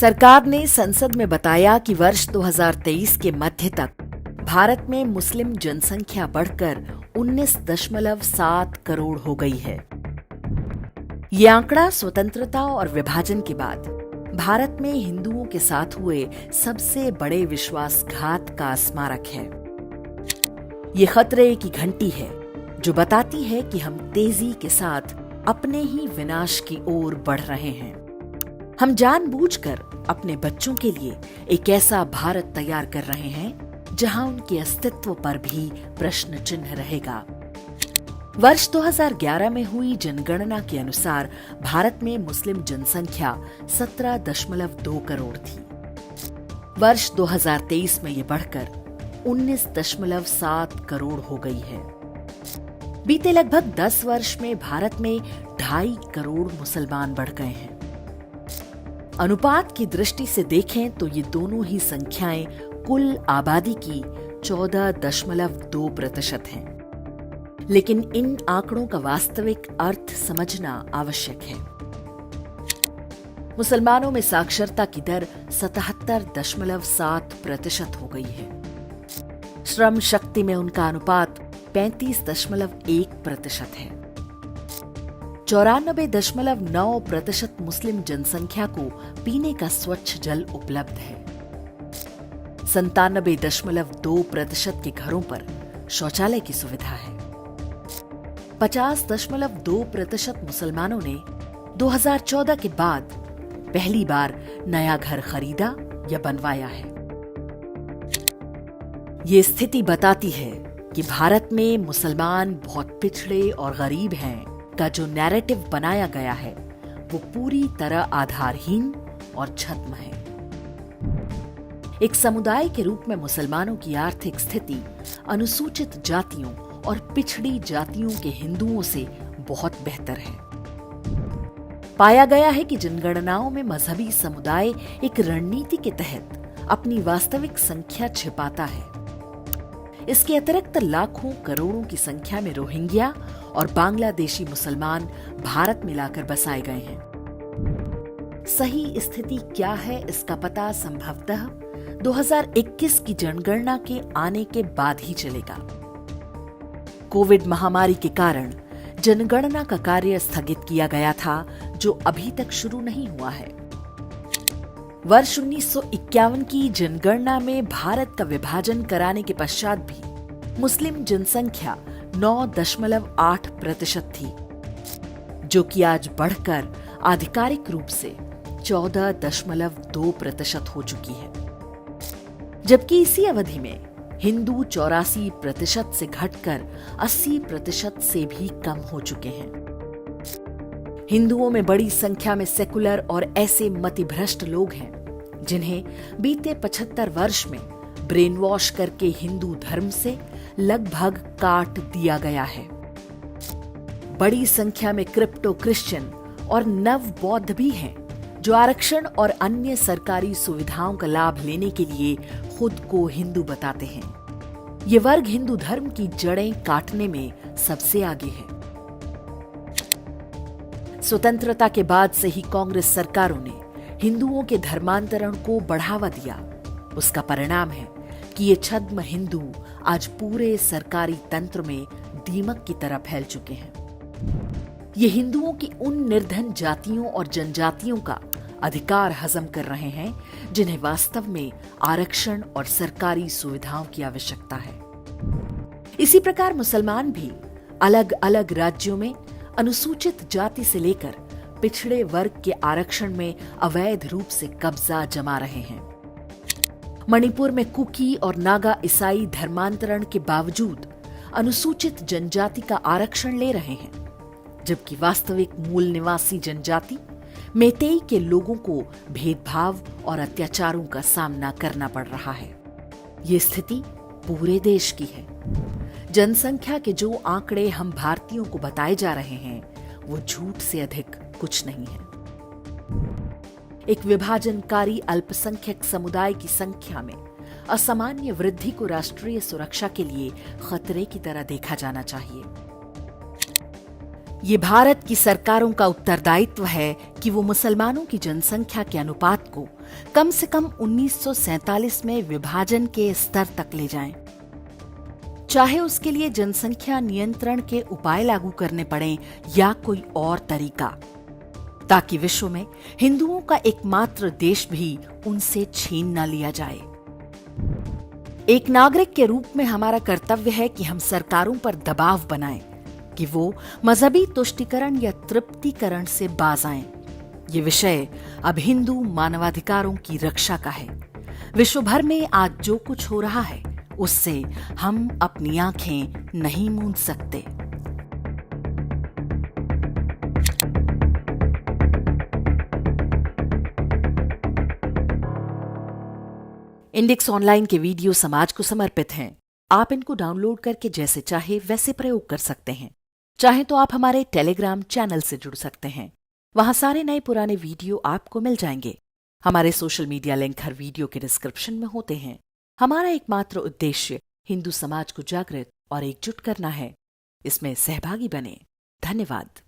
सरकार ने संसद में बताया कि वर्ष 2023 के मध्य तक भारत में मुस्लिम जनसंख्या बढ़कर 19.7 करोड़ हो गई है। ये आंकड़ा स्वतंत्रता और विभाजन के बाद भारत में हिंदुओं के साथ हुए सबसे बड़े विश्वासघात का स्मारक है। ये खतरे की घंटी है जो बताती है कि हम तेजी के साथ अपने ही विनाश की ओर बढ़ रहे हैं। हम जानबूझकर अपने बच्चों के लिए एक ऐसा भारत तैयार कर रहे हैं जहां उनके अस्तित्व पर भी प्रश्न चिन्ह रहेगा। वर्ष 2011 में हुई जनगणना के अनुसार भारत में मुस्लिम जनसंख्या 17.2 करोड़ थी। वर्ष 2023 में ये बढ़कर 19.7 करोड़ हो गई है। बीते लगभग 10 वर्ष में भारत में 2.5 करोड़ मुसलमान बढ़ गए हैं। अनुपात की दृष्टि से देखें तो ये दोनों ही संख्याएं कुल आबादी की 14.2% हैं। लेकिन इन आंकड़ों का वास्तविक अर्थ समझना आवश्यक है। मुसलमानों में साक्षरता की दर 77.7% हो गई है। श्रम शक्ति में उनका अनुपात 35.1% है। 94.9% मुस्लिम जनसंख्या को पीने का स्वच्छ जल उपलब्ध है। 97.2% के घरों पर शौचालय की सुविधा है। 50.2% मुसलमानों ने 2014 के बाद पहली बार नया घर खरीदा या बनवाया है। ये स्थिति बताती है कि भारत में मुसलमान बहुत पिछड़े और गरीब हैं का जो नैरेटिव बनाया गया है वो पूरी तरह आधारहीन और छद्म है। एक समुदाय के रूप में मुसलमानों की आर्थिक स्थिति अनुसूचित जातियों और पिछड़ी जातियों के हिंदुओं से बहुत बेहतर है। पाया गया है कि जनगणनाओं में मजहबी समुदाय एक रणनीति के तहत अपनी वास्तविक संख्या छिपाता है। इसके अतिरिक्त लाखों करोड़ों की संख्या में रोहिंग्या और बांग्लादेशी मुसलमान भारत में लाकर बसाए गए हैं। सही स्थिति क्या है इसका पता संभवतः 2021 की जनगणना के आने के बाद ही चलेगा। कोविड महामारी के कारण जनगणना का कार्य स्थगित किया गया था जो अभी तक शुरू नहीं हुआ है। वर्ष 1951 की जनगणना में भारत का विभाजन कराने के पश्चात भी मुस्लिम जनसंख्या 9.8% थी, जो कि आज बढ़कर आधिकारिक रूप से 14.2% हो चुकी है। जबकि इसी अवधि में हिंदू 84% से घटकर 80% से भी कम हो चुके हैं। हिंदुओं में बड़ी संख्या में सेकुलर और ऐसे मतिभ्रष्ट लोग हैं जिन्हें बीते 75 वर्ष में ब्रेन वॉश करके हिंदू धर्म से लगभग काट दिया गया है। बड़ी संख्या में क्रिप्टो क्रिश्चियन और नव बौद्ध भी हैं जो आरक्षण और अन्य सरकारी सुविधाओं का लाभ लेने के लिए खुद को हिंदू बताते हैं। ये वर्ग हिंदू धर्म की जड़ें काटने में सबसे आगे है। स्वतंत्रता के बाद से ही कांग्रेस सरकारों ने हिंदुओं के धर्मांतरण को बढ़ावा दिया। उसका परिणाम है कि ये छद्म हिंदू आज पूरे सरकारी तंत्र में दीमक की तरह फैल चुके हैं। ये हिंदुओं की उन निर्धन जातियों और जनजातियों का अधिकार हजम कर रहे हैं जिन्हें वास्तव में आरक्षण और सरकारी सुविधाओं की आवश्यकता है। इसी प्रकार मुसलमान भी अलग अलग राज्यों में अनुसूचित जाति से लेकर पिछड़े वर्ग के आरक्षण में अवैध रूप से कब्जा जमा रहे हैं। मणिपुर में कुकी और नागा ईसाई धर्मांतरण के बावजूद अनुसूचित जनजाति का आरक्षण ले रहे हैं, जबकि वास्तविक मूल निवासी जनजाति मेतेई के लोगों को भेदभाव और अत्याचारों का सामना करना पड़ रहा है। ये स्थिति पूरे देश की है। जनसंख्या के जो आंकड़े हम भारतीयों को बताए जा रहे हैं वो झूठ से अधिक कुछ नहीं है। एक विभाजनकारी अल्पसंख्यक समुदाय की संख्या में असामान्य वृद्धि को राष्ट्रीय सुरक्षा के लिए खतरे की तरह देखा जाना चाहिए। ये भारत की सरकारों का उत्तरदायित्व है कि वो मुसलमानों की जनसंख्या के अनुपात को कम से कम 1947 में विभाजन के स्तर तक ले जाएं। चाहे उसके लिए जनसंख्या नियंत्रण के उपाय लागू करने पड़े या कोई और तरीका, ताकि विश्व में हिंदुओं का एकमात्र देश भी उनसे छीन न लिया जाए। एक नागरिक के रूप में हमारा कर्तव्य है कि हम सरकारों पर दबाव बनाएं कि वो मजहबी तुष्टीकरण या तृप्तिकरण से बाज आएं। ये विषय अब हिंदू मानवाधिकारों की रक्षा का है। विश्व भर में आज जो कुछ हो रहा है उससे हम अपनी आंखें नहीं मूंद सकते। इंडेक्स ऑनलाइन के वीडियो समाज को समर्पित हैं। आप इनको डाउनलोड करके जैसे चाहे वैसे प्रयोग कर सकते हैं। चाहे तो आप हमारे टेलीग्राम चैनल से जुड़ सकते हैं। वहां सारे नए पुराने वीडियो आपको मिल जाएंगे। हमारे सोशल मीडिया लिंक हर वीडियो के डिस्क्रिप्शन में होते हैं। हमारा एकमात्र उद्देश्य हिंदू समाज को जागृत और एकजुट करना है। इसमें सहभागी बने। धन्यवाद।